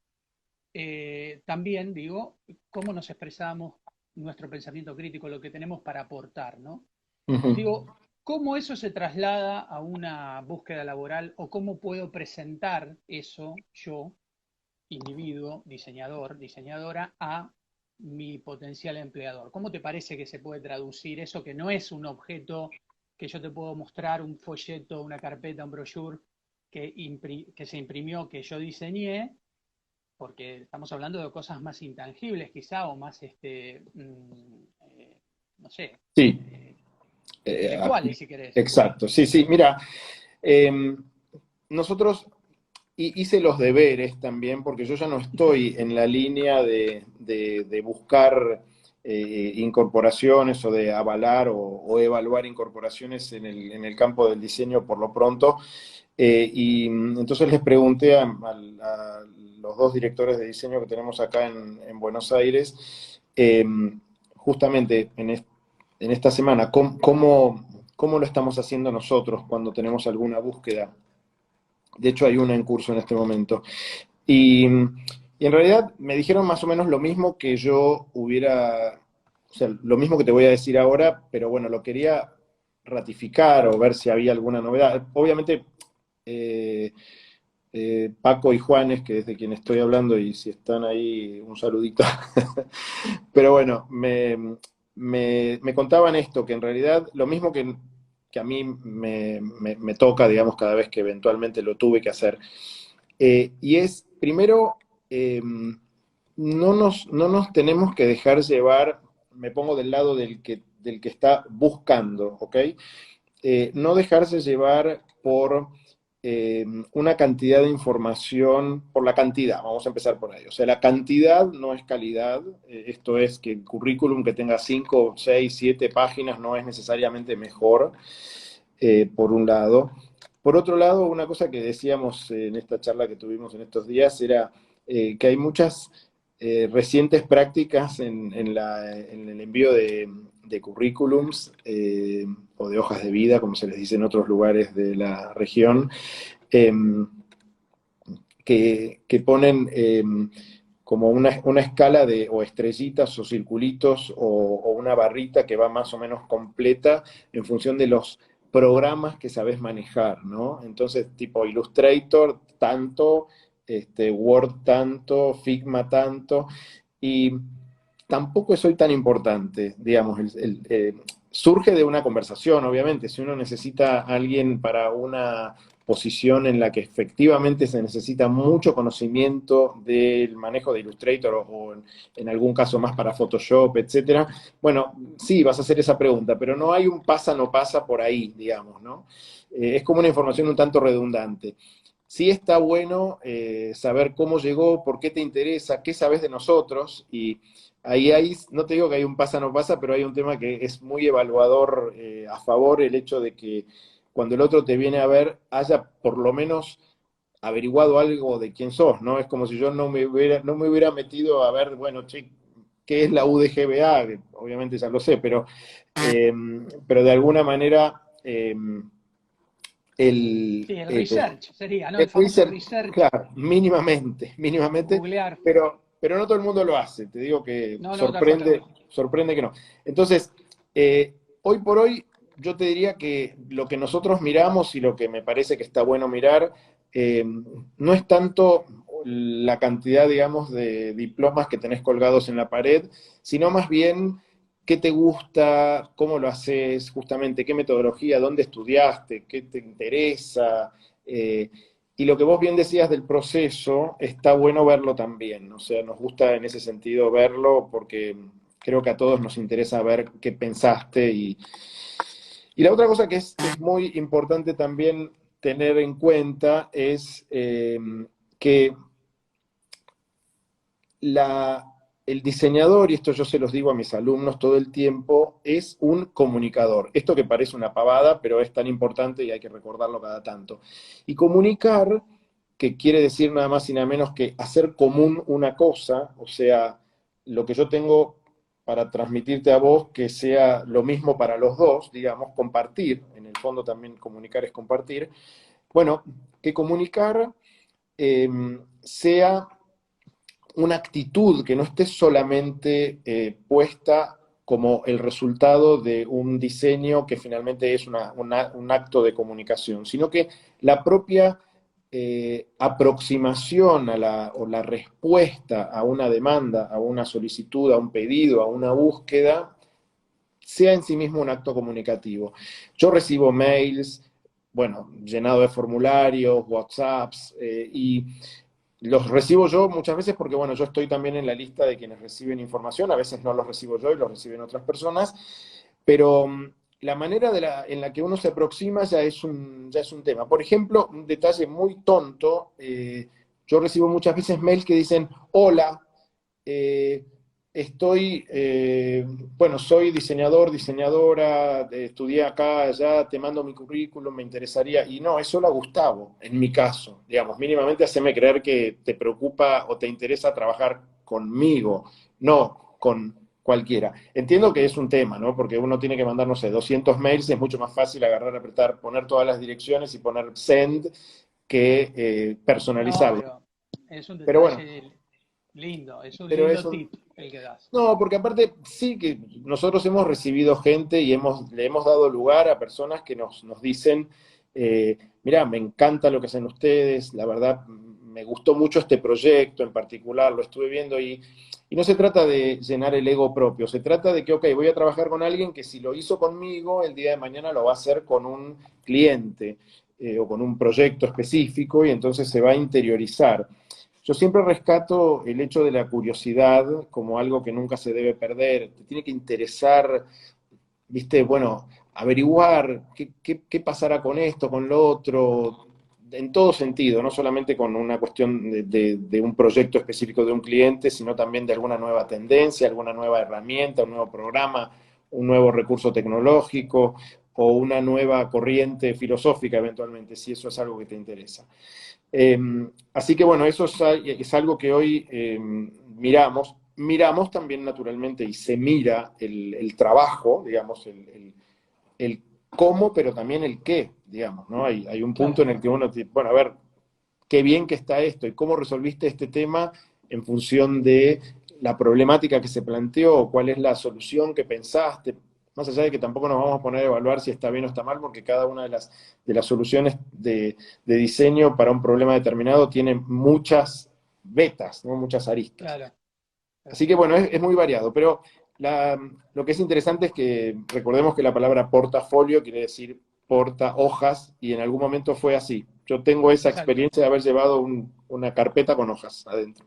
también digo, cómo nos expresamos nuestro pensamiento crítico, lo que tenemos para aportar, ¿no? ujú. Digo, ¿cómo eso se traslada a una búsqueda laboral o cómo puedo presentar eso yo, individuo, diseñador, diseñadora, a mi potencial empleador? ¿Cómo te parece que se puede traducir eso que no es un objeto que yo te puedo mostrar, un folleto, una carpeta, un brochure que se imprimió, que yo diseñé? Porque estamos hablando de cosas más intangibles quizá o más, no sé, Sí, intelectuales si querés. exacto. Sí, sí, mira, eh, nosotros hice los deberes también, porque yo ya no estoy en la línea de buscar incorporaciones o de avalar o evaluar incorporaciones en el campo del diseño por lo pronto. Y entonces les pregunté a los dos directores de diseño que tenemos acá en Buenos Aires, justamente en esta semana, cómo lo estamos haciendo nosotros cuando tenemos alguna búsqueda. De hecho, hay una en curso en este momento. Y en realidad me dijeron más o menos lo mismo que yo hubiera, o sea, lo mismo que te voy a decir ahora, pero bueno, lo quería ratificar o ver si había alguna novedad. Obviamente, Paco y Juanes, que es de quien estoy hablando, y si están ahí, un saludito. Pero bueno, me contaban esto, que en realidad lo mismo que a mí me toca, digamos, cada vez que eventualmente lo tuve que hacer. Y es, primero, no nos tenemos que dejar llevar, me pongo del lado del que está buscando, ¿ok? No dejarse llevar por una cantidad de información, por la cantidad, vamos a empezar por ahí. O sea, la cantidad no es calidad, esto es que el currículum que tenga 5, 6, 7 páginas no es necesariamente mejor, por un lado. Por otro lado, una cosa que decíamos en esta charla que tuvimos en estos días era que hay muchas recientes prácticas en el envío de currículums o de hojas de vida, como se les dice en otros lugares de la región, eh, que ponen como una escala de o estrellitas o circulitos o una barrita que va más o menos completa en función de los programas que sabes manejar, ¿no? Entonces, tipo Illustrator, tanto, Word, tanto, Figma, tanto, y tampoco soy tan importante, digamos, surge de una conversación, obviamente, si uno necesita a alguien para una posición en la que efectivamente se necesita mucho conocimiento del manejo de Illustrator o en algún caso más para Photoshop, etcétera. Bueno, sí, vas a hacer esa pregunta, pero no hay un pasa no pasa por ahí, digamos, ¿no? Es como una información un tanto redundante. Sí está bueno saber cómo llegó, por qué te interesa, qué sabes de nosotros y ahí hay, no te digo que hay un pasa no pasa, pero hay un tema que es muy evaluador a favor, el hecho de que cuando el otro te viene a ver, haya por lo menos averiguado algo de quién sos, ¿no? Es como si yo no me hubiera metido a ver, bueno, che, ¿qué es la UDGBA? Obviamente ya lo sé, eh, pero de alguna manera Sí, el research sería, ¿no? el El famoso research, research, claro, mínimamente, googlear. pero no todo el mundo lo hace, te digo que No, no, tal cual, tal sorprende, cual. sorprende que no. Entonces, hoy por hoy, yo te diría que lo que nosotros miramos y lo que me parece que está bueno mirar, no es tanto la cantidad, digamos, de diplomas que tenés colgados en la pared, sino más bien qué te gusta, cómo lo haces, justamente, qué metodología, dónde estudiaste, qué te interesa. Y lo que vos bien decías del proceso, está bueno verlo también. O sea, nos gusta en ese sentido verlo porque creo que a todos nos interesa ver qué pensaste. Y la otra cosa que es muy importante también tener en cuenta es que el diseñador, y esto yo se los digo a mis alumnos todo el tiempo, es un comunicador. Esto que parece una pavada, pero es tan importante y hay que recordarlo cada tanto. Y comunicar, que quiere decir nada más y nada menos que hacer común una cosa, o sea, lo que yo tengo para transmitirte a vos, que sea lo mismo para los dos, digamos, compartir, en el fondo también comunicar es compartir. Bueno, que comunicar eh, sea una actitud que no esté solamente puesta como el resultado de un diseño que finalmente es un acto de comunicación, sino que la propia aproximación o la respuesta a una demanda, a una solicitud, a un pedido, a una búsqueda, sea en sí mismo un acto comunicativo. Yo recibo mails, bueno, llenado de formularios, WhatsApps, y los recibo yo muchas veces porque, bueno, yo estoy también en la lista de quienes reciben información, a veces no los recibo yo y los reciben otras personas, pero la manera en la que uno se aproxima ya es un tema. Por ejemplo, un detalle muy tonto, yo recibo muchas veces mails que dicen, hola, eh, bueno, soy diseñador, diseñadora, estudié acá, allá, te mando mi currículum, me interesaría, y no, es hola Gustavo, en mi caso, digamos, mínimamente haceme creer que te preocupa o te interesa trabajar conmigo, no con cualquiera. Entiendo que es un tema, ¿no? Porque uno tiene que mandar, no sé, 200 mails, es mucho más fácil agarrar, apretar, poner todas las direcciones y poner send que No, personalizarlo. pero es un Pero bueno, detalle. lindo, es un pero lindo eso, tip el que das. no, porque aparte sí que nosotros hemos recibido gente y le hemos dado lugar a personas que nos dicen, mirá, me encanta lo que hacen ustedes, la verdad me gustó mucho este proyecto en particular, lo estuve viendo y no se trata de llenar el ego propio, se trata de que, ok, voy a trabajar con alguien que si lo hizo conmigo, el día de mañana lo va a hacer con un cliente o con un proyecto específico y entonces se va a interiorizar. Yo siempre rescato el hecho de la curiosidad como algo que nunca se debe perder. Te tiene que interesar, viste, bueno, averiguar qué pasará con esto, con lo otro, en todo sentido, no solamente con una cuestión de un proyecto específico de un cliente, sino también de alguna nueva tendencia, alguna nueva herramienta, un nuevo programa, un nuevo recurso tecnológico o una nueva corriente filosófica eventualmente, si eso es algo que te interesa. Eh, Así que bueno, eso es algo que hoy miramos. Miramos también naturalmente y se mira el trabajo, digamos, el cómo, pero también el qué, digamos, ¿no? Hay un punto Claro, en el que uno, bueno, a ver, qué bien que está esto y cómo resolviste este tema en función de la problemática que se planteó, cuál es la solución que pensaste, más allá de que tampoco nos vamos a poner a evaluar si está bien o está mal, porque cada una de las soluciones de diseño para un problema determinado tiene muchas vetas, ¿no? Muchas aristas. claro, Así que bueno, es muy variado, pero lo que es interesante es que recordemos que la palabra portafolio quiere decir porta hojas y en algún momento fue así. Yo tengo esa exacto. experiencia de haber llevado una carpeta con hojas adentro.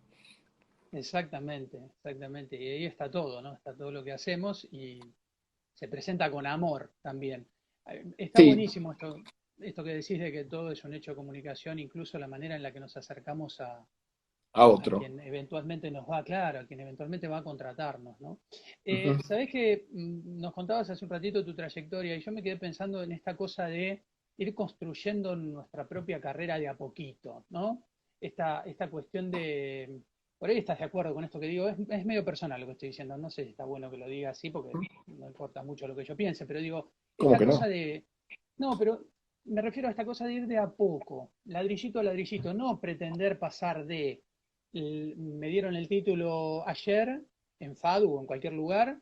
Exactamente, exactamente. Y ahí está todo, ¿no? Está todo lo que hacemos y se presenta con amor también. Está Sí, buenísimo esto que decís de que todo es un hecho de comunicación, incluso la manera en la que nos acercamos a a otro. quien eventualmente nos va, claro, a quien eventualmente va a contratarnos, ¿no? Ujú. Sabés que nos contabas hace un ratito tu trayectoria y yo me quedé pensando en esta cosa de ir construyendo nuestra propia carrera de a poquito, ¿no? Esta cuestión de, por ahí estás de acuerdo con esto que digo, es medio personal lo que estoy diciendo, no sé si está bueno que lo diga así porque no importa mucho lo que yo piense, pero digo, ¿Cómo esta que cosa no? de, no, pero me refiero a esta cosa de ir de a poco, ladrillito a ladrillito, no pretender pasar de me dieron el título ayer en FADU o en cualquier lugar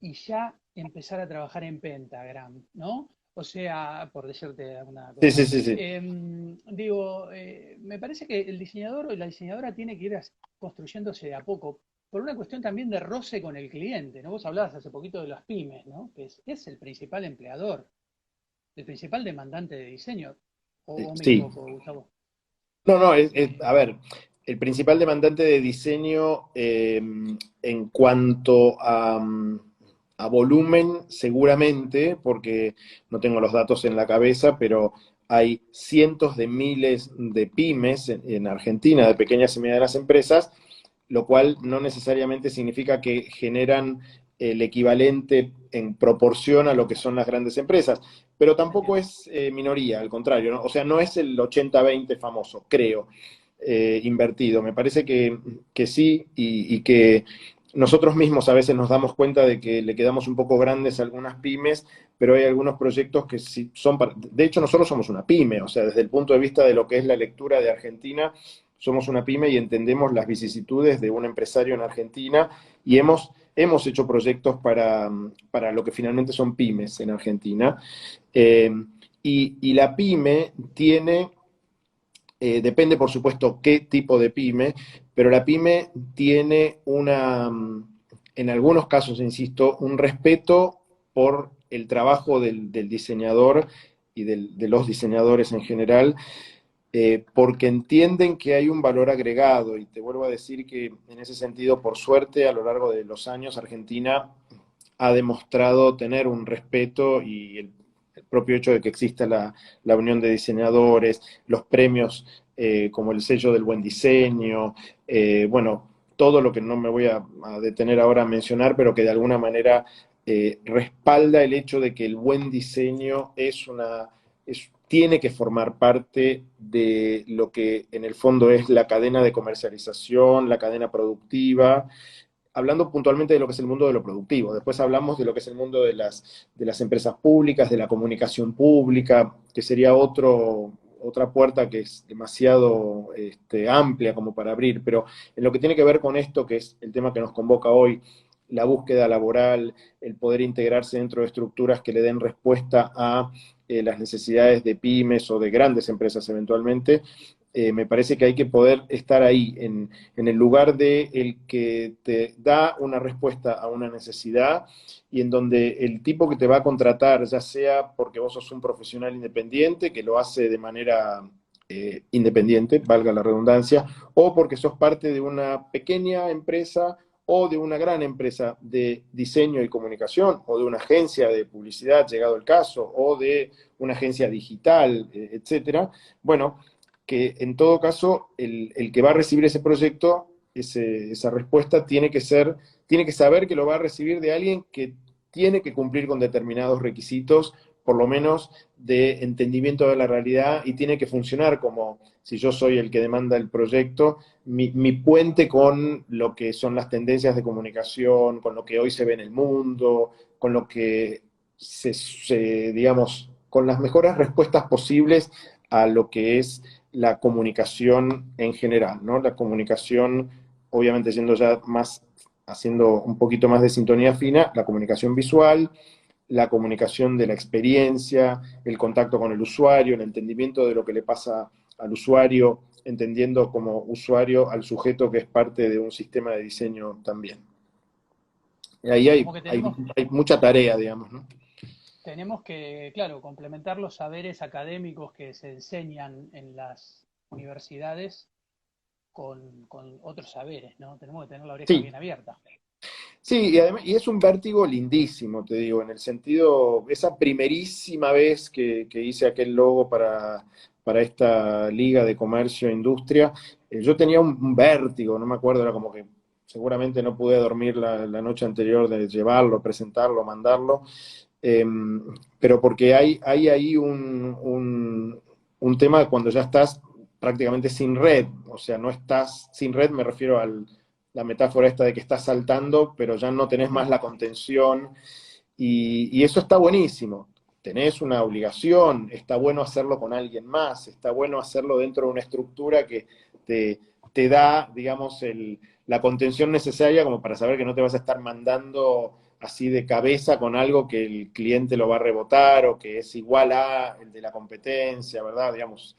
y ya empezar a trabajar en Pentagram, ¿no? O sea, por decirte una Sí, cosa sí, sí, así. sí. Digo, me parece que el diseñador o la diseñadora tiene que ir construyéndose de a poco, por una cuestión también de roce con el cliente, ¿no? Vos hablabas hace poquito de las pymes, ¿no? Que es el principal empleador, el principal demandante de diseño. O me Sí. equivoco, Gustavo? No, no, a ver, el principal demandante de diseño en cuanto a volumen, seguramente, porque no tengo los datos en la cabeza, pero hay cientos de miles de pymes en Argentina, de pequeñas y medianas empresas, lo cual no necesariamente significa que generan el equivalente en proporción a lo que son las grandes empresas, pero tampoco Entiendo. es minoría, al contrario, ¿no? O sea, no es el 80-20 famoso, creo, invertido. Me parece que sí y que nosotros mismos a veces nos damos cuenta de que le quedamos un poco grandes a algunas pymes, pero hay algunos proyectos que sí son para... De hecho, nosotros somos una pyme, o sea, desde el punto de vista de lo que es la lectura de Argentina, somos una pyme y entendemos las vicisitudes de un empresario en Argentina y hemos hecho proyectos para lo que finalmente son pymes en Argentina. Eh, y la pyme tiene, depende por supuesto qué tipo de pyme, pero la pyme tiene en algunos casos, insisto, un respeto por el trabajo del diseñador y de los diseñadores en general, porque entienden que hay un valor agregado. Y te vuelvo a decir que en ese sentido, por suerte, a lo largo de los años, Argentina ha demostrado tener un respeto y el propio hecho de que exista la Unión de Diseñadores, los premios como el sello del buen diseño, bueno, todo lo que no me voy a detener ahora a mencionar, pero que de alguna manera respalda el hecho de que el buen diseño tiene que formar parte de lo que en el fondo es la cadena de comercialización, la cadena productiva, hablando puntualmente de lo que es el mundo de lo productivo. Después hablamos de lo que es el mundo de las empresas públicas, de la comunicación pública, que sería otra puerta que es demasiado amplia como para abrir, pero en lo que tiene que ver con esto, que es el tema que nos convoca hoy, la búsqueda laboral, el poder integrarse dentro de estructuras que le den respuesta a las necesidades de pymes o de grandes empresas eventualmente, me parece que hay que poder estar ahí, en el lugar de el que te da una respuesta a una necesidad y en donde el tipo que te va a contratar, ya sea porque vos sos un profesional independiente, que lo hace de manera independiente, valga la redundancia, o porque sos parte de una pequeña empresa o de una gran empresa de diseño y comunicación, o de una agencia de publicidad, llegado el caso, o de una agencia digital, etcétera. Bueno, que en todo caso el que va a recibir ese proyecto, esa respuesta, tiene que saber que lo va a recibir de alguien que tiene que cumplir con determinados requisitos, por lo menos de entendimiento de la realidad, y tiene que funcionar como, si yo soy el que demanda el proyecto, mi puente con lo que son las tendencias de comunicación, con lo que hoy se ve en el mundo, con lo que digamos, con las mejores respuestas posibles a lo que es la comunicación en general, ¿no? La comunicación, obviamente siendo ya más, haciendo un poquito más de sintonía fina, la comunicación visual, la comunicación de la experiencia, el contacto con el usuario, el entendimiento de lo que le pasa al usuario, entendiendo como usuario al sujeto que es parte de un sistema de diseño también. Y ahí Como que hay mucha tarea, digamos, ¿no? tenemos que, claro, complementar los saberes académicos que se enseñan en las universidades con otros saberes, ¿no? Tenemos que tener la oreja Sí, bien abierta. sí, y además, y es un vértigo lindísimo, te digo, en el sentido, esa primerísima vez que hice aquel logo para esta Liga de Comercio e Industria, yo tenía un vértigo, no me acuerdo, era como que seguramente no pude dormir la noche anterior de llevarlo, presentarlo, mandarlo, eh, pero porque hay ahí un tema cuando ya estás prácticamente sin red, o sea, no estás sin red, me refiero a la metáfora esta de que estás saltando, pero ya no tenés más Sí, la contención, y eso está buenísimo. Tenés una obligación, está bueno hacerlo con alguien más, está bueno hacerlo dentro de una estructura que te, te da, digamos, la contención necesaria como para saber que no te vas a estar mandando así de cabeza con algo que el cliente lo va a rebotar o que es igual a el de la competencia, ¿verdad? Digamos,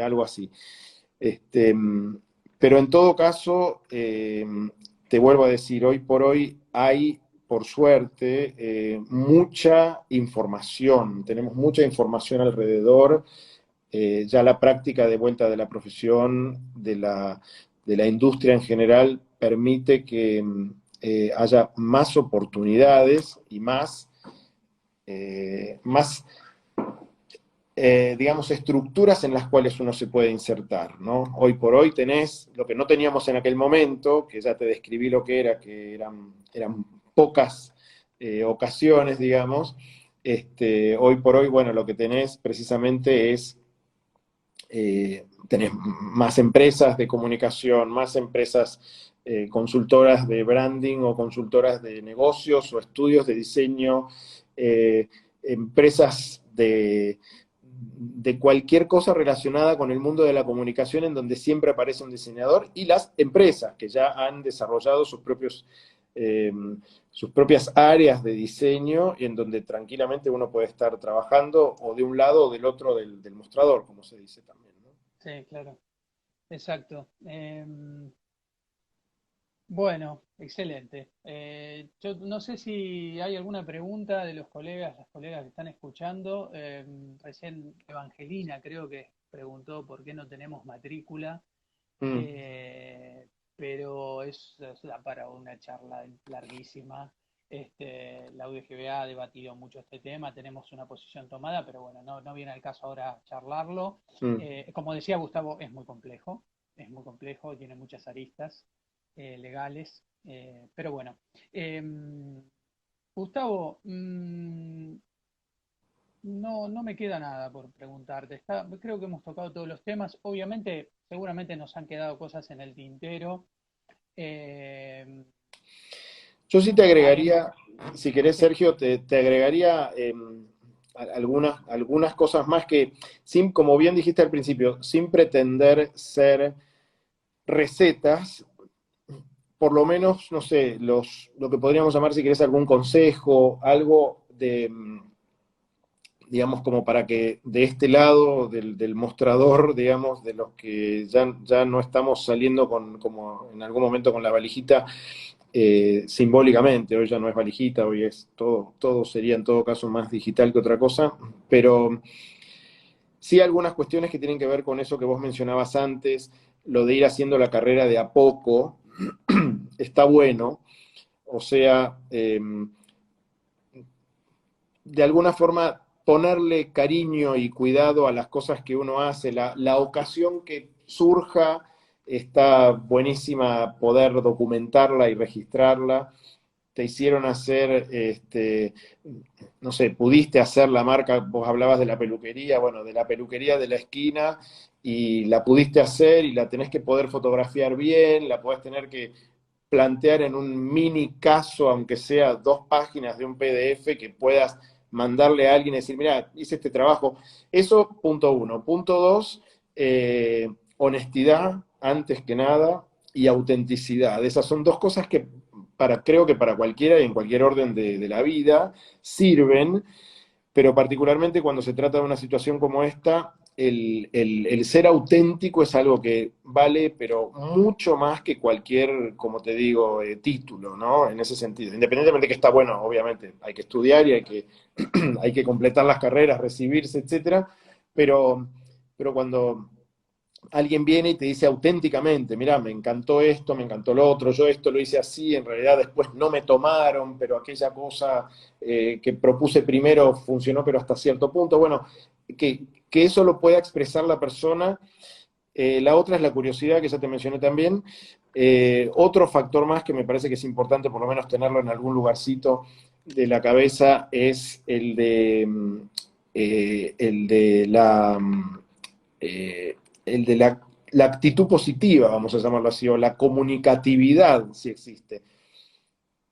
algo así. Este, pero en todo caso, te vuelvo a decir, hoy por hoy hay, por suerte, mucha información, tenemos mucha información alrededor, ya la práctica de vuelta de la profesión, de la industria en general, permite que haya más oportunidades y más digamos, estructuras en las cuales uno se puede insertar, ¿no? Hoy por hoy tenés lo que no teníamos en aquel momento, que ya te describí lo que eran pocas ocasiones, digamos. Hoy por hoy, bueno, lo que tenés precisamente es, tenés más empresas de comunicación, más empresas consultoras de branding o consultoras de negocios o estudios de diseño, empresas de cualquier cosa relacionada con el mundo de la comunicación en donde siempre aparece un diseñador, y las empresas que ya han desarrollado eh, sus propias áreas de diseño y en donde tranquilamente uno puede estar trabajando o de un lado o del otro del mostrador, como se dice también, ¿no? sí, claro, exacto. Bueno, excelente. Yo no sé si hay alguna pregunta de los colegas, las colegas que están escuchando. Recién Evangelina creo que preguntó por qué no tenemos matrícula. Mm. Eh, pero da para una charla larguísima. La UDGBA ha debatido mucho este tema, tenemos una posición tomada, pero bueno, no viene al caso ahora charlarlo. Mm. Como decía Gustavo, es muy complejo, tiene muchas aristas legales, pero bueno. Eh, Gustavo, no me queda nada por preguntarte. Creo que hemos tocado todos los temas. Obviamente, seguramente nos han quedado cosas en el tintero. Eh, Yo sí te haremos. agregaría, si querés, Sí, Sergio, te agregaría algunas cosas más que, sin, como bien dijiste al principio, sin pretender ser recetas, por lo menos, no sé, lo que podríamos llamar, si querés, algún consejo, algo de, digamos, como para que de este lado del mostrador, digamos, de los que ya no estamos saliendo como en algún momento con la valijita, simbólicamente, hoy ya no es valijita, hoy es todo sería en todo caso más digital que otra cosa, pero sí algunas cuestiones que tienen que ver con eso que vos mencionabas antes, lo de ir haciendo la carrera de a poco, está bueno, o sea, de alguna forma ponerle cariño y cuidado a las cosas que uno hace, la ocasión que surja, está buenísima poder documentarla y registrarla. Te hicieron hacer, no sé, pudiste hacer la marca, vos hablabas de la peluquería, bueno, de la peluquería de la esquina, y la pudiste hacer y la tenés que poder fotografiar bien, la podés tener que plantear en un mini caso, aunque sea 2 páginas de un PDF, que puedas mandarle a alguien y decir, mira, hice este trabajo. Eso, punto uno. Punto dos, honestidad, antes que nada, y autenticidad. Esas son 2 cosas que creo que para cualquiera y en cualquier orden de la vida sirven, pero particularmente cuando se trata de una situación como esta, el ser auténtico es algo que vale, pero mucho más que cualquier, como te digo, título, ¿no? En ese sentido. Independientemente de que está bueno, obviamente, hay que estudiar y hay que completar las carreras, recibirse, etcétera, pero cuando alguien viene y te dice auténticamente, mira, me encantó esto, me encantó lo otro, yo esto lo hice así, en realidad después no me tomaron, pero aquella cosa que propuse primero funcionó, pero hasta cierto punto. Bueno, que eso lo pueda expresar la persona. La otra es la curiosidad, que ya te mencioné también. Otro factor más que me parece que es importante, por lo menos tenerlo en algún lugarcito de la cabeza, es el de eh, la actitud positiva, vamos a llamarlo así, o la comunicatividad, si existe.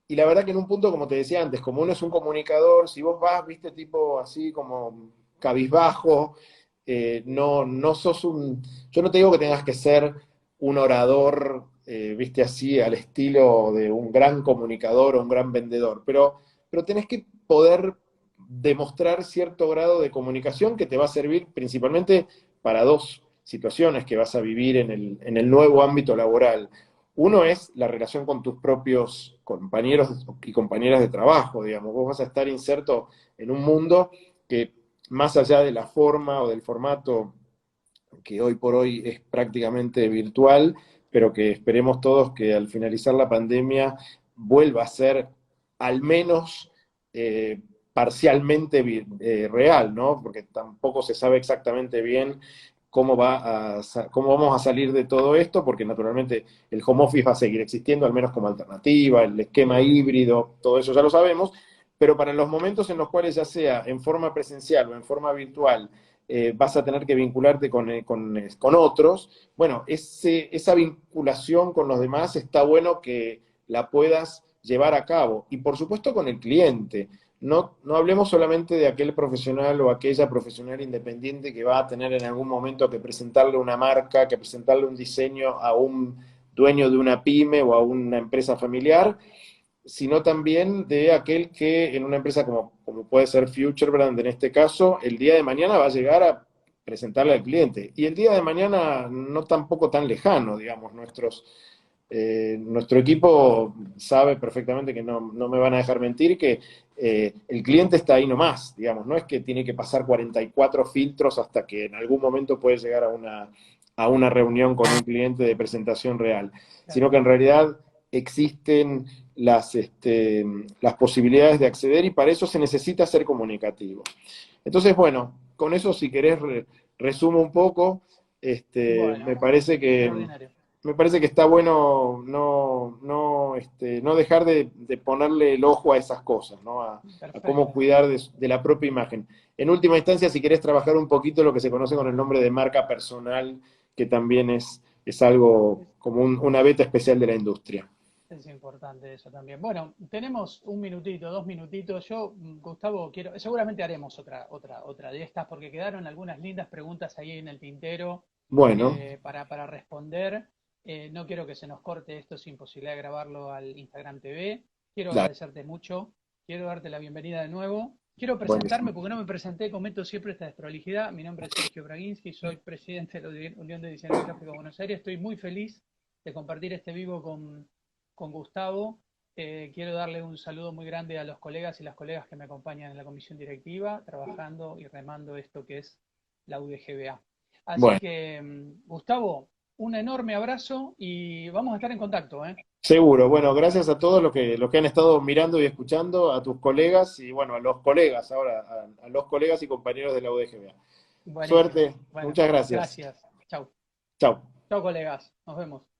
Y la verdad que en un punto, como te decía antes, como uno es un comunicador, si vos vas, viste, tipo así como cabizbajo, no sos un... Yo no te digo que tengas que ser un orador, viste, así, al estilo de un gran comunicador o un gran vendedor, pero tenés que poder demostrar cierto grado de comunicación que te va a servir principalmente para 2 situaciones que vas a vivir en el nuevo ámbito laboral. Uno es la relación con tus propios compañeros y compañeras de trabajo, digamos. Vos vas a estar inserto en un mundo que, más allá de la forma o del formato que hoy por hoy es prácticamente virtual, pero que esperemos todos que al finalizar la pandemia vuelva a ser al menos parcialmente real, ¿no? Porque tampoco se sabe exactamente bien cómo vamos a salir de todo esto, porque naturalmente el home office va a seguir existiendo, al menos como alternativa, el esquema híbrido, todo eso ya lo sabemos, pero para los momentos en los cuales ya sea en forma presencial o en forma virtual, vas a tener que vincularte con otros, bueno, esa vinculación con los demás está bueno que la puedas llevar a cabo. Y por supuesto con el cliente. No hablemos solamente de aquel profesional o aquella profesional independiente que va a tener en algún momento que presentarle una marca, que presentarle un diseño a un dueño de una pyme o a una empresa familiar, sino también de aquel que en una empresa como puede ser Future Brand en este caso, el día de mañana va a llegar a presentarle al cliente. Y el día de mañana no tampoco tan lejano, digamos, nuestro equipo sabe perfectamente que no me van a dejar mentir, que el cliente está ahí nomás, digamos, no es que tiene que pasar 44 filtros hasta que en algún momento puede llegar a una reunión con un cliente de presentación real, sino que en realidad existen las posibilidades de acceder y para eso se necesita ser comunicativo. Entonces, bueno, con eso si querés resumo un poco, me Bueno, parece que extraordinario. me parece que está bueno no dejar de ponerle el ojo a esas cosas, ¿no? A cómo Perfecto. cuidar de la propia imagen. En última instancia, si querés trabajar un poquito lo que se conoce con el nombre de marca personal, que también es algo como una beta especial de la industria. Es importante eso también. Bueno, tenemos un minutito, 2 minutitos. Yo, Gustavo, seguramente haremos otra de estas, porque quedaron algunas lindas preguntas ahí en el tintero Bueno, para responder. No quiero que se nos corte esto sin posibilidad de grabarlo al Instagram TV. Quiero dale, agradecerte mucho. Quiero darte la bienvenida de nuevo. Quiero buenísimo. presentarme porque no me presenté, cometo siempre esta desprolijidad. Mi nombre es Sergio Braginski, soy presidente de la Unión de Diseñadores Gráficos de Buenos Aires. Estoy muy feliz de compartir este vivo con Gustavo. Quiero darle un saludo muy grande a los colegas y las colegas que me acompañan en la comisión directiva, trabajando y remando esto que es la UDGBA. Así Bueno, que, Gustavo, un enorme abrazo y vamos a estar en contacto, ¿eh? seguro. Bueno, gracias a todos los que han estado mirando y escuchando, a tus colegas y bueno, a los colegas ahora, a los colegas y compañeros de la UDGBA. Buenísimo. Suerte, Bueno, muchas gracias. gracias. Chau. Chao. Chau, colegas. Nos vemos.